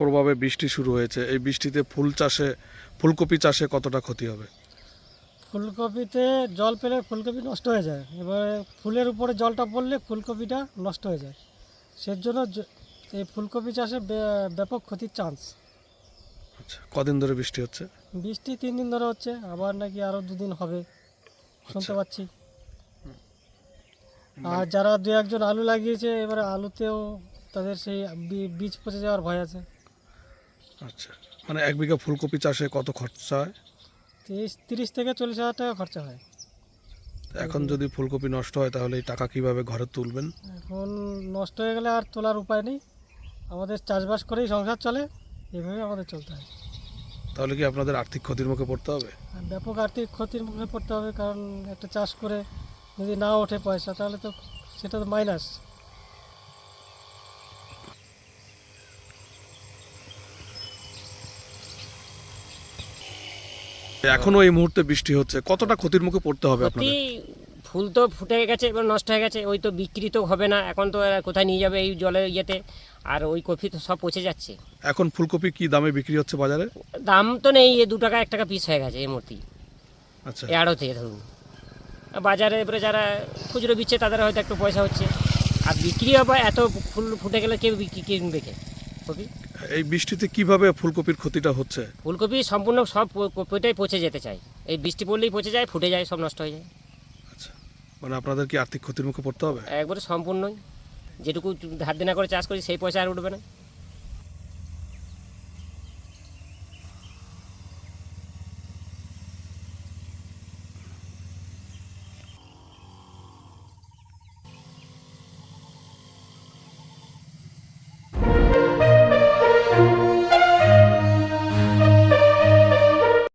প্রভাবে বৃষ্টি শুরু হয়েছে, এই বৃষ্টিতে ফুলকপি চাষে কতটা ক্ষতি হবে? ফুলকপিতে জল পেলে ফুলকপি নষ্ট হয়ে যায়। এবারে ফুলের উপরে জলটা পড়লে ফুলকপিটা নষ্ট হয়ে যায়। সেজন্য এই ফুলকপি চাষে ব্যাপক ক্ষতির চান্স। আচ্ছা, কদিন ধরে বৃষ্টি হচ্ছে? বৃষ্টি 3 দিন ধরে হচ্ছে, আবার নাকি আরও 2 দিন হবে শুনতে পাচ্ছি। আর যারা 2-1 জন আলু লাগিয়েছে, এবারে আলুতেও তাদের সেই বীজ পচে যাওয়ার ভয় আছে। আচ্ছা, মানে 1 বিঘা ফুলকপি চাষে কত খরচা হয়? 30 থেকে 40 হাজার টাকা খরচা হয়। এখন যদি ফুলকপি নষ্ট হয় তাহলে এই টাকা কিভাবে ঘরে তুলবেন? এখন নষ্ট হয়ে গেলে আর তোলার উপায় নেই, আমাদের চাষবাস করেই সংসার চলে, এভাবে আমাদের চলতে হয়। তাহলে কি আপনাদের আর্থিক ক্ষতির মুখে পড়তে হবে? আর ব্যাপক আর্থিক ক্ষতির মুখে পড়তে হবে, কারণ একটা চাষ করে যদি না ওঠে পয়সা, তাহলে তো সেটা তো মাইনাস। এখনো এই মুহূর্তে বৃষ্টি হচ্ছে, কতটা ক্ষতির মুখে পড়তে হবে ক্ষতি, আপনাদের? ফুল তো ফুটে গেছে, এবার নষ্ট হয়ে গেছে, ওই তো বিক্রি তো হবে না, এখন তো এরা কোথায় নিয়ে যাবে এই জলের ইয়েতে, আর ওই কফি তো সব পচে যাচ্ছে। এখন ফুলকপি কি দামে বিক্রি হচ্ছে বাজারে? দাম তো নেই, 2 টাকা 1 টাকা পিস হয়ে গেছে এই মূর্তি আচ্ছা, এড়ো থেকে ধরুন। আর বাজারে এবারে যারা খুচরো বিচ্ছে তাদের হয়তো একটু পয়সা হচ্ছে, আর বিক্রি হবে এত ফুল ফুটে গেলে কেউ কিনবে কে কপি? এই বৃষ্টিতে কিভাবে ফুলকপির ক্ষতিটা হচ্ছে? ফুলকপি সম্পূর্ণ সব কপিটাই পচে যেতে চায়, এই বৃষ্টি পড়লেই পচে যায়, ফুটে যায়, সব নষ্ট হয়ে যায়। আচ্ছা, মানে আপনাদের কি আর্থিক ক্ষতির মুখে পড়তে হবে? একবারে সম্পূর্ণই, যেটুকু ধার দেনা করে চাষ করি সেই পয়সা আর উঠবে না।